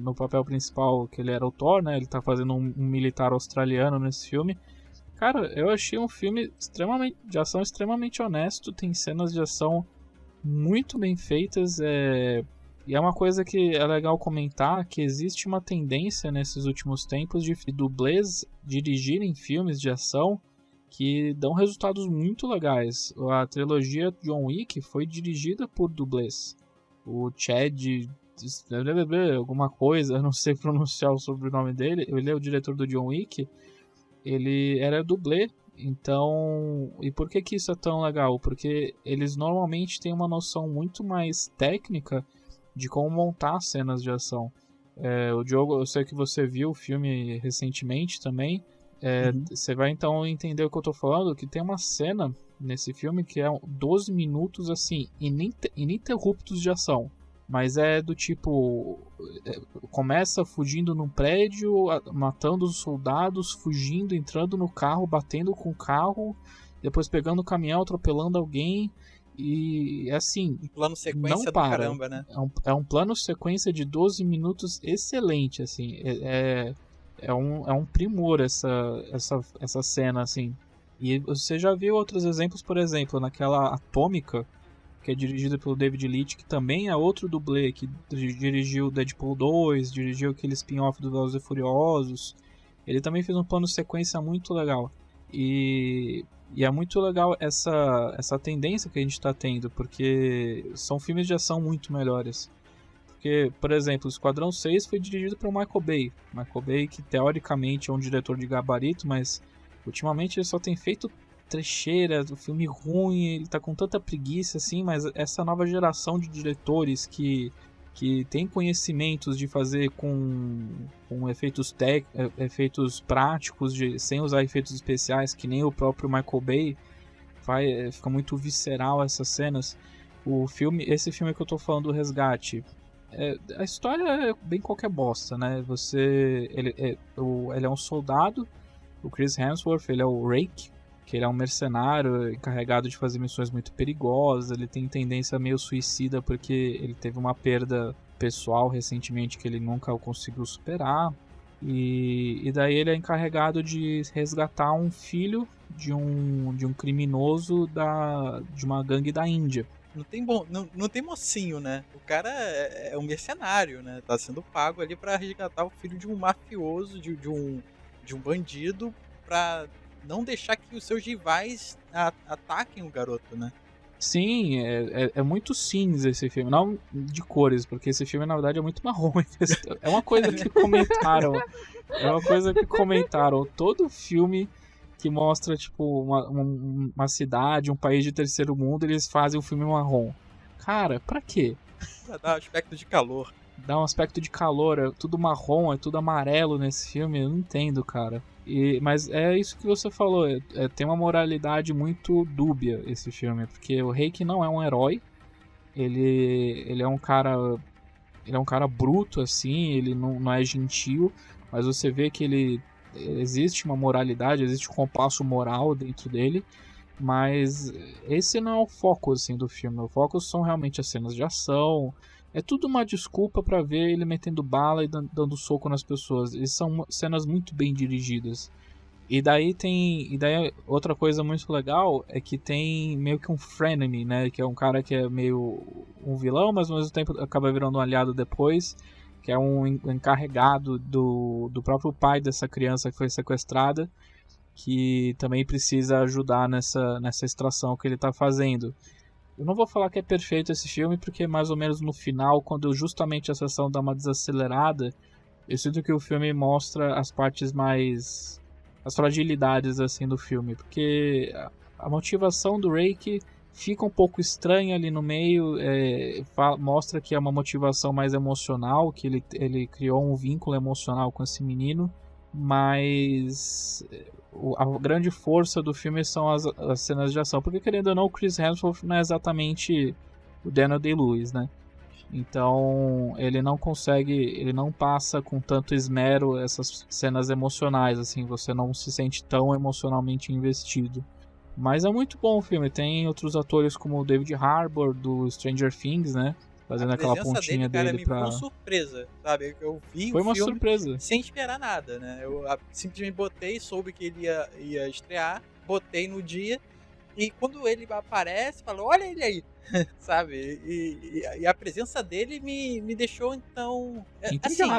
no papel principal, que ele era o Thor, né? Ele tá fazendo um militar australiano nesse filme. Cara, eu achei um filme de ação extremamente honesto. Tem cenas de ação muito bem feitas. E é uma coisa que é legal comentar, que existe uma tendência nesses últimos tempos de dublês dirigirem filmes de ação que dão resultados muito legais. A trilogia John Wick foi dirigida por dublês. O Chad alguma coisa, eu não sei pronunciar o sobrenome dele, ele é o diretor do John Wick, ele era dublê. Então, e por que isso é tão legal? Porque eles normalmente têm uma noção muito mais técnica de como montar cenas de ação. O Diogo, eu sei que você viu o filme recentemente também. Você vai então entender o que eu tô falando, que tem uma cena nesse filme que é 12 minutos assim, ininterruptos de ação. Mas é do tipo, começa fugindo num prédio, matando os soldados, fugindo, entrando no carro, batendo com o carro, depois pegando o caminhão, atropelando alguém. E assim, um plano sequência não para. Do caramba, né? É um plano sequência de 12 minutos excelente, assim. É um primor essa cena, assim. E você já viu outros exemplos, por exemplo, naquela Atômica, que é dirigida pelo David Leitch, que também é outro dublê, que dirigiu Deadpool 2, dirigiu aquele spin-off do Velozes e Furiosos. Ele também fez um plano sequência muito legal. E é muito legal essa tendência que a gente está tendo, porque são filmes de ação muito melhores. Porque Porque, por exemplo, o Esquadrão 6 foi dirigido pelo Michael Bay. Michael Bay, que teoricamente é um diretor de gabarito, mas ultimamente ele só tem feito trecheira, do filme ruim, ele tá com tanta preguiça assim, mas essa nova geração de diretores que tem conhecimentos de fazer com efeitos práticos, sem usar efeitos especiais, que nem o próprio Michael Bay, fica muito visceral essas cenas. Esse filme que eu tô falando, do Resgate, a história é bem qualquer bosta, né? Ele é um soldado, o Chris Hemsworth, ele é o Rake, que ele é um mercenário encarregado de fazer missões muito perigosas, ele tem tendência meio suicida porque ele teve uma perda pessoal recentemente que ele nunca conseguiu superar, e daí ele é encarregado de resgatar um filho de um criminoso de uma gangue da Índia. Não tem mocinho, né? O cara é um mercenário, né? Tá sendo pago ali pra resgatar o filho de um mafioso, de um bandido, pra não deixar que os seus rivais ataquem o garoto, né? Sim, é muito cinza esse filme, não de cores, porque esse filme na verdade é muito marrom. É uma coisa que comentaram. Todo filme que mostra tipo uma cidade, um país de terceiro mundo, eles fazem um filme marrom. Cara, pra quê? Pra dar um aspecto de calor. Dá um aspecto de calor, é tudo marrom, é tudo amarelo nesse filme, eu não entendo, cara. Mas é isso que você falou, tem uma moralidade muito dúbia esse filme, porque o Reiki não é um herói, ele é um cara bruto, assim, ele não é gentil, mas você vê que existe uma moralidade, existe um compasso moral dentro dele, mas esse não é o foco, assim, do filme. O foco são realmente as cenas de ação. É tudo uma desculpa pra ver ele metendo bala e dando soco nas pessoas. E são cenas muito bem dirigidas. E daí outra coisa muito legal é que tem meio que um frenemy, né? Que é um cara que é meio um vilão, mas ao mesmo tempo acaba virando um aliado depois. Que é um encarregado do próprio pai dessa criança que foi sequestrada, que também precisa ajudar nessa extração que ele está fazendo. Eu não vou falar que é perfeito esse filme, porque mais ou menos no final, quando justamente a sessão dá uma desacelerada, eu sinto que o filme mostra as partes mais... as fragilidades assim do filme, porque a motivação do Reiki fica um pouco estranha ali no meio, mostra que é uma motivação mais emocional, que ele criou um vínculo emocional com esse menino, mas a grande força do filme são as cenas de ação, porque querendo ou não, o Chris Hemsworth não é exatamente o Daniel Day-Lewis, né? Então ele não passa com tanto esmero essas cenas emocionais, assim, você não se sente tão emocionalmente investido. Mas é muito bom o filme, tem outros atores como o David Harbour do Stranger Things, né? Fazendo aquela pontinha dele pra... Foi uma surpresa, sabe? Eu vi Foi o uma filme surpresa. sem esperar nada, né? Eu simplesmente botei, soube que ele ia estrear, botei no dia, e quando ele aparece, falou, olha ele aí, sabe? E a presença dele me deixou, então...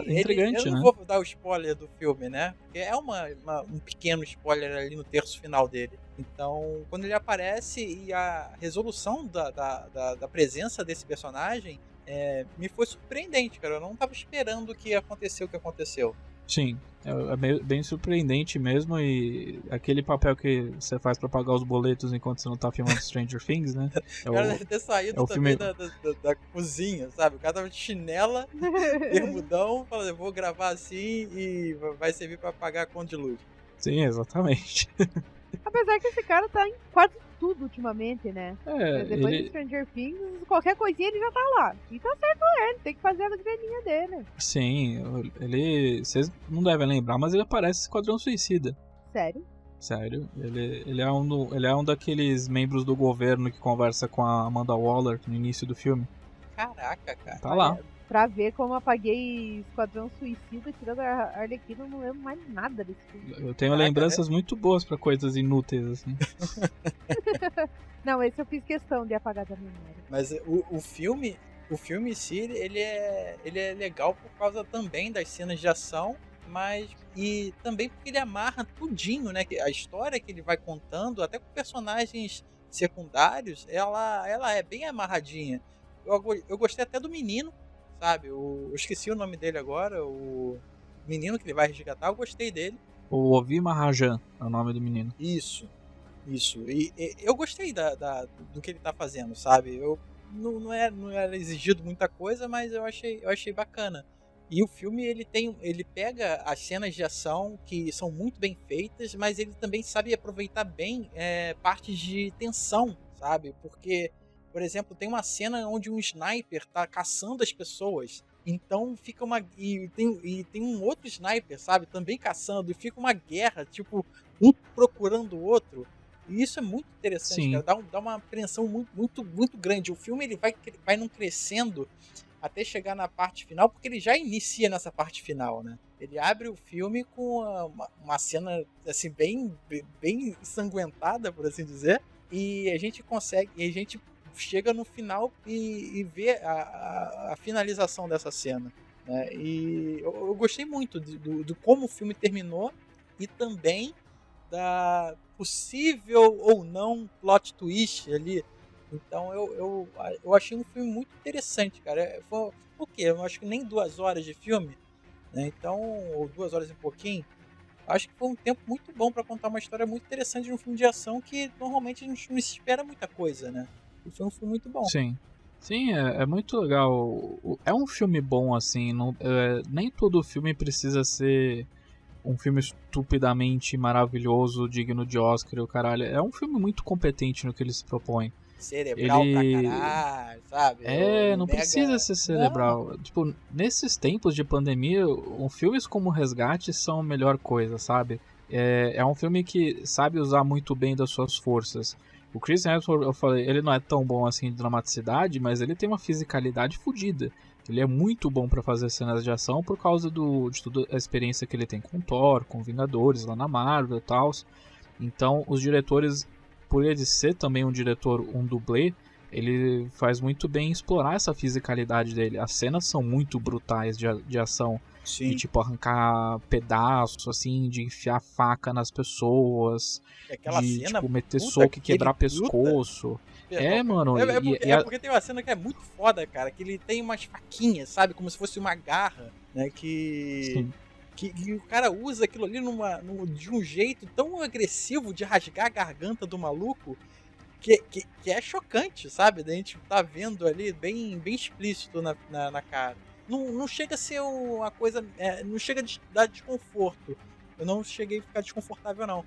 Intrigante, eu não vou dar o spoiler do filme, né? Porque é um pequeno spoiler ali no terço final dele. Então, quando ele aparece e a resolução da presença desse personagem me foi surpreendente, cara. Eu não tava esperando que ia acontecer o que aconteceu. Sim, é bem surpreendente mesmo, e aquele papel que você faz pra pagar os boletos enquanto você não tá filmando Stranger Things, né? O cara deve ter saído também da cozinha, sabe? O cara tava de chinela, bermudão, falando, eu vou gravar assim e vai servir pra pagar a conta de luz. Sim, exatamente. Apesar que esse cara tá em quase tudo ultimamente, né? Depois de Stranger Things, qualquer coisinha ele já tá lá. E tá certo ele, tem que fazer a graninha dele. Sim, vocês não devem lembrar, mas ele aparece em Esquadrão Suicida. Sério? Sério, ele é um daqueles membros do governo que conversa com a Amanda Waller no início do filme. Caraca, cara. Tá lá. Pra ver como eu apaguei Esquadrão Suicida, tirando a Arlequina, eu não lembro mais nada desse filme. Eu tenho lembranças muito boas pra coisas inúteis, assim. Não, esse eu fiz questão de apagar da memória. Mas o filme em si, ele é legal por causa também das cenas de ação, e também porque ele amarra tudinho, né? A história que ele vai contando, até com personagens secundários, ela é bem amarradinha. Eu gostei até do menino, sabe? Eu esqueci o nome dele agora, o menino que ele vai resgatar, eu gostei dele. O Ovi Mahajan é o nome do menino. Isso. E eu gostei do que ele tá fazendo, sabe? Eu não era exigido muita coisa, mas eu achei bacana. E o filme ele pega as cenas de ação que são muito bem feitas, mas ele também sabe aproveitar bem partes de tensão, sabe? Porque, por exemplo, tem uma cena onde um sniper tá caçando as pessoas. Então fica uma. E tem um outro sniper, sabe? Também caçando. E fica uma guerra, tipo, um procurando o outro. E isso é muito interessante, Sim. cara. Dá uma apreensão muito grande. O filme ele vai não crescendo até chegar na parte final, porque ele já inicia nessa parte final, né? Ele abre o filme com uma cena assim bem ensanguentada, por assim dizer. E a gente chega no final e vê a finalização dessa cena, né? E eu gostei muito do como o filme terminou e também da possível ou não plot twist ali. Então eu achei um filme muito interessante, cara. Foi o quê? Eu acho que nem 2 horas de filme, né? Então, ou 2 horas e pouquinho. Acho que foi um tempo muito bom para contar uma história muito interessante de um filme de ação que normalmente a gente não se espera muita coisa, né? E foi um filme muito bom. Sim, é muito legal. É um filme bom, assim. Nem todo filme precisa ser um filme estupidamente maravilhoso, digno de Oscar e o caralho. É um filme muito competente no que ele se propõe. Cerebral pra caralho, sabe? Não precisa ser cerebral. Não. Tipo, nesses tempos de pandemia, filmes como Resgate são a melhor coisa, sabe? É um filme que sabe usar muito bem das suas forças. O Chris Hemsworth, eu falei, ele não é tão bom assim de dramaticidade, mas ele tem uma fisicalidade fodida. Ele é muito bom pra fazer cenas de ação por causa de toda a experiência que ele tem com Thor, com Vingadores, lá na Marvel e tal. Então, os diretores, por ele ser também um diretor, um dublê, ele faz muito bem explorar essa fisicalidade dele. As cenas são muito brutais de ação. Sim. De tipo arrancar pedaços, assim, de enfiar faca nas pessoas. Aquela de cena, tipo, meter soco e quebrar pescoço. Mano. É porque tem uma cena que é muito foda, cara. Que ele tem umas faquinhas, sabe? Como se fosse uma garra, né? Que o cara usa aquilo ali de um jeito tão agressivo de rasgar a garganta do maluco que é chocante, sabe? Da gente tá vendo ali bem explícito na cara. Não chega a ser uma coisa. Não chega a dar desconforto. Eu não cheguei a ficar desconfortável, não.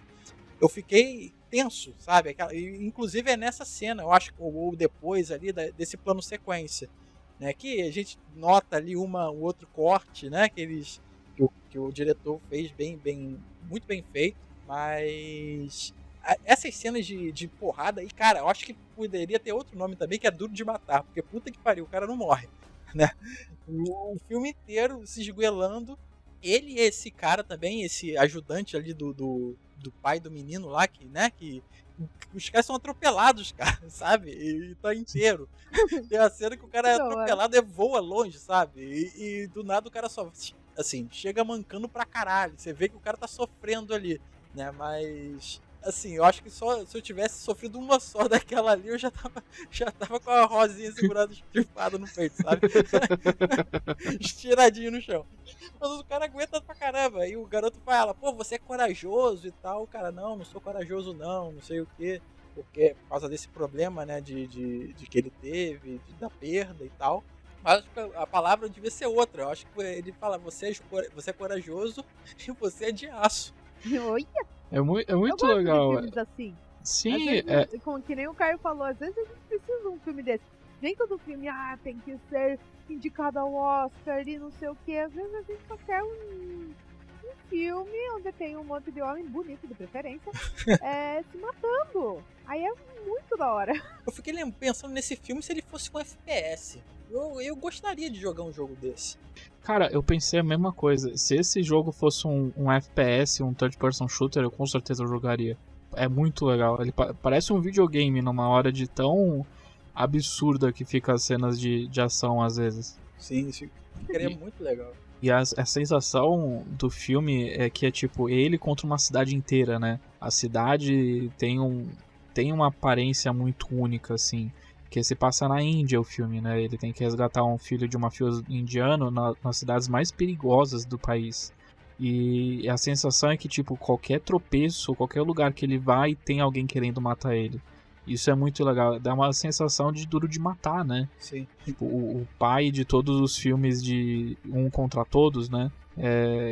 Eu fiquei tenso, sabe? Inclusive é nessa cena, eu acho, ou depois ali desse plano sequência, né? Que a gente nota ali um outro corte, né? Que o diretor fez muito bem feito, mas essas cenas de porrada, e cara, eu acho que poderia ter outro nome também, que é Duro de Matar, porque puta que pariu, o cara não morre, né? O filme inteiro se esguelando. Ele e esse cara também, esse ajudante ali do pai do menino lá, que os caras são atropelados, cara, sabe? E tá inteiro. Tem a cena que o cara é atropelado e voa longe, sabe? E do nada o cara só, assim, chega mancando pra caralho. Você vê que o cara tá sofrendo ali, né? Mas, assim, eu acho que só se eu tivesse sofrido uma só daquela ali, eu já tava com a rosinha segurada estripada no peito, sabe? Estiradinho no chão. Mas o cara aguenta pra caramba. E o garoto fala, pô, você é corajoso e tal. O cara, não sou corajoso não sei o quê. Porque por causa desse problema, né, de que ele teve, da perda e tal. Mas acho que a palavra devia ser outra. Eu acho que ele fala, você é corajoso e você é de aço. Olha! É muito legal. De filmes assim. Sim, vezes, que nem o Caio falou, às vezes a gente precisa de um filme desse. Nem todo filme, tem que ser indicado ao Oscar e não sei o que. Às vezes a gente só quer um filme onde tem um monte de homem bonito, de preferência, se matando. Aí é muito da hora. Eu fiquei pensando nesse filme se ele fosse um FPS. Eu gostaria de jogar um jogo desse. Cara, eu pensei a mesma coisa. Se esse jogo fosse um FPS, um third person shooter, eu com certeza jogaria. É muito legal. Ele parece um videogame numa hora de tão absurda que fica as cenas de ação às vezes. Sim, isso ficaria muito legal. E a sensação do filme é que é tipo ele contra uma cidade inteira, né? A cidade tem uma aparência muito única, assim. Porque se passa na Índia o filme, né? Ele tem que resgatar um filho de um mafioso indiano nas cidades mais perigosas do país. E a sensação é que, tipo, qualquer tropeço, qualquer lugar que ele vai, tem alguém querendo matar ele. Isso é muito legal. Dá uma sensação de Duro de Matar, né? Sim. Tipo, o pai de todos os filmes de Um Contra Todos, né?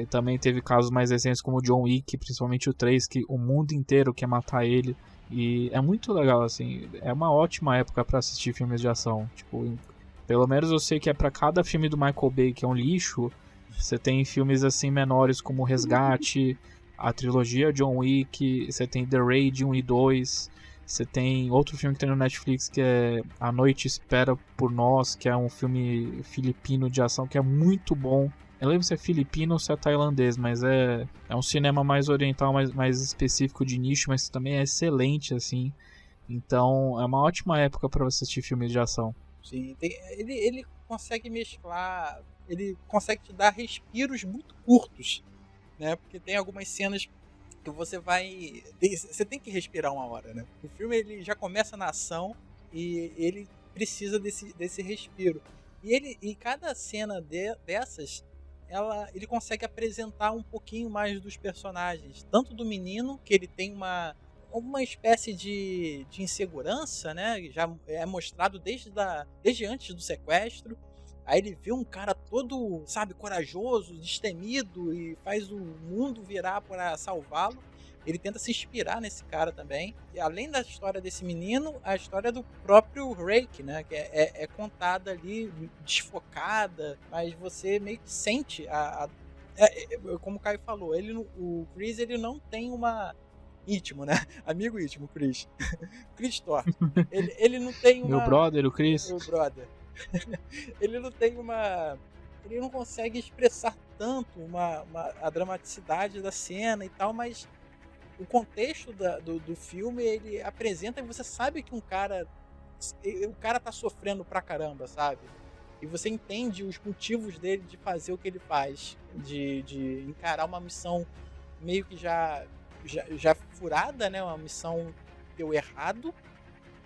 Também teve casos mais recentes como o John Wick, principalmente o 3, que o mundo inteiro quer matar ele. E é muito legal, assim. É uma ótima época pra assistir filmes de ação. Tipo, pelo menos eu sei que é pra cada filme do Michael Bay que é um lixo, você tem filmes assim menores como Resgate, a trilogia John Wick, você tem The Raid 1 e 2, você tem outro filme que tem no Netflix que é A Noite Espera por Nós, que é um filme filipino de ação que é muito bom. Eu lembro se é filipino ou se é tailandês, mas é um cinema mais oriental, mais específico de nicho, mas também é excelente, assim. Então é uma ótima época para assistir filmes de ação. Sim, ele consegue mesclar, ele consegue te dar respiros muito curtos, né? Porque tem algumas cenas que você tem que respirar uma hora, né? O filme ele já começa na ação e ele precisa desse respiro. E cada cena dessas, ele consegue apresentar um pouquinho mais dos personagens, tanto do menino, que ele tem uma espécie de insegurança, né? Já é mostrado desde antes do sequestro. Aí ele vê um cara todo, sabe, corajoso, destemido e faz o mundo virar para salvá-lo. Ele tenta se inspirar nesse cara também. E além da história desse menino, a história do próprio Rake, né? Que é contada ali, desfocada, mas você meio que sente como o Caio falou, o Chris ele não tem uma... íntimo, né? Amigo íntimo, Chris. Chris Thor. Ele não tem uma... Meu brother, o Chris. Meu brother. Ele não tem uma... Ele não consegue expressar tanto a dramaticidade da cena e tal, mas o contexto do filme, ele apresenta e você sabe que o cara tá sofrendo pra caramba, sabe? E você entende os motivos dele de fazer o que ele faz, de encarar uma missão meio que já furada, né? Uma missão deu errado.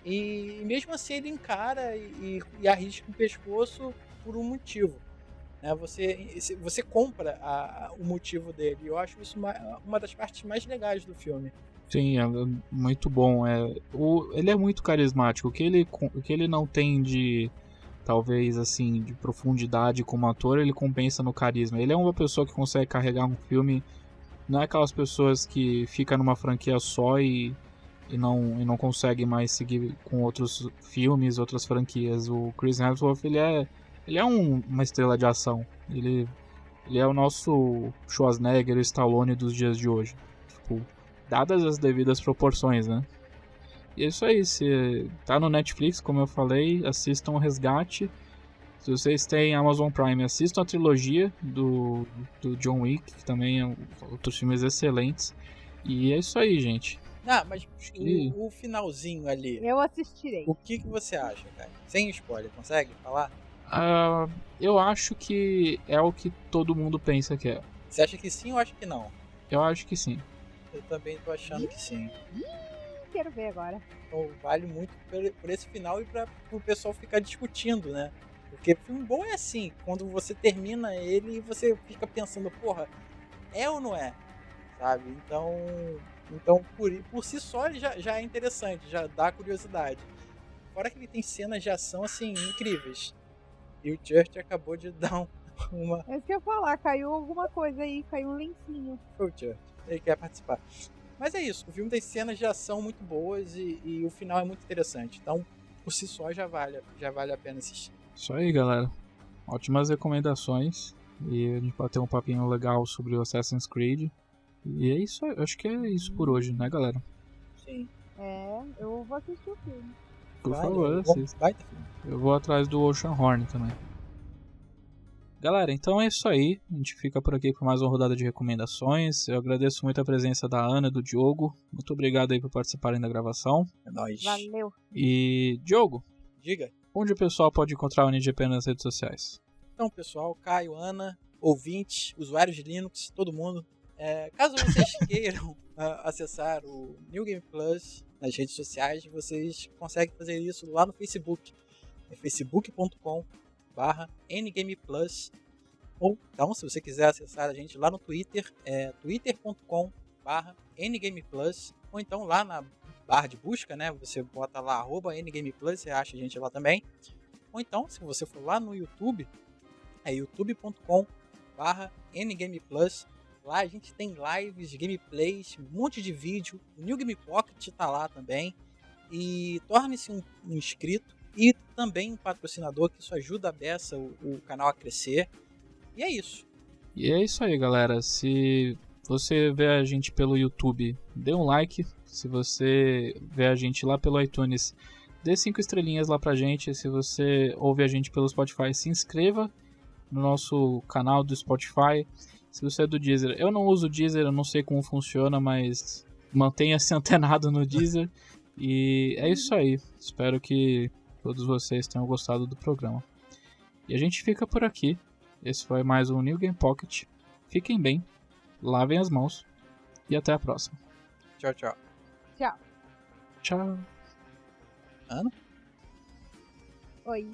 E mesmo assim ele encara e arrisca o pescoço por um motivo. Né? Você compra o motivo dele. Eu acho isso uma das partes mais legais do filme. Sim, é muito bom. Ele é muito carismático. O que ele não tem de, talvez, assim, de profundidade como ator, ele compensa no carisma. Ele é uma pessoa que consegue carregar um filme. Não é aquelas pessoas que ficam numa franquia só e não conseguem mais seguir com outros filmes, outras franquias. O Chris Hemsworth, ele é uma estrela de ação. Ele é o nosso Schwarzenegger e Stallone dos dias de hoje. Tipo, dadas as devidas proporções, né? E é isso aí. Se tá no Netflix, como eu falei, assistam o Resgate. Se vocês têm Amazon Prime, assistam a trilogia do John Wick, que também é outros filmes excelentes. E é isso aí, gente. Mas o finalzinho ali... Eu assistirei. O que você acha, cara? Sem spoiler, consegue falar? Eu acho que é o que todo mundo pensa que é. Você acha que sim ou acha que não? Eu acho que sim. Eu também tô achando que sim. Quero ver agora. Então, vale muito por esse final e para o pessoal ficar discutindo, né? Porque filme bom é assim, quando você termina ele e você fica pensando, porra, é ou não é? Sabe? Então por si só ele já é interessante, já dá curiosidade. Fora que ele tem cenas de ação, assim, incríveis. E o Church acabou de dar uma... É isso que eu ia falar, caiu alguma coisa aí, caiu um lencinho. Foi o Church, ele quer participar. Mas é isso, o filme tem cenas de ação muito boas e o final é muito interessante. Então, por si só, já vale a pena assistir. Isso aí, galera. Ótimas recomendações. E a gente pode ter um papinho legal sobre o Assassin's Creed. E é isso, acho que é isso por hoje, né, galera? Sim. Eu vou assistir o filme. Por favor, assista. Eu vou atrás do Oceanhorn também. Galera, então é isso aí. A gente fica por aqui por mais uma rodada de recomendações. Eu agradeço muito a presença da Ana e do Diogo. Muito obrigado aí por participarem da gravação. É nóis. Valeu. E, Diogo, diga. Onde o pessoal pode encontrar o NGP nas redes sociais? Então, pessoal, Caio, Ana, ouvintes, usuários de Linux, todo mundo. Caso vocês queiram acessar o New Game Plus, nas redes sociais, vocês conseguem fazer isso lá no Facebook. É facebook.com/ngameplus. Ou então, se você quiser acessar a gente lá no Twitter, é twitter.com/ngameplus. Ou então lá na barra de busca, né? Você bota lá @ngameplus, você acha a gente lá também. Ou então, se você for lá no YouTube, é youtube.com/ngameplus. Lá a gente tem lives, gameplays, um monte de vídeo. O New Game Pocket tá lá também. E torne-se um inscrito e também um patrocinador, que isso ajuda a beça o canal a crescer. E é isso. E é isso aí, galera. Se você vê a gente pelo YouTube, dê um like. Se você vê a gente lá pelo iTunes, dê 5 estrelinhas lá pra gente. Se você ouve a gente pelo Spotify, se inscreva no nosso canal do Spotify. Se você é do Deezer, eu não uso o Deezer, eu não sei como funciona, mas mantenha-se antenado no Deezer. E é isso aí. Espero que todos vocês tenham gostado do programa. E a gente fica por aqui. Esse foi mais um New Game Pocket. Fiquem bem, lavem as mãos e até a próxima. Tchau, tchau. Tchau. Tchau. Ana? Oi.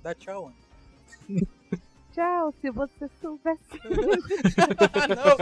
Dá tchau, Ana. Tchau, se você soubesse. Não!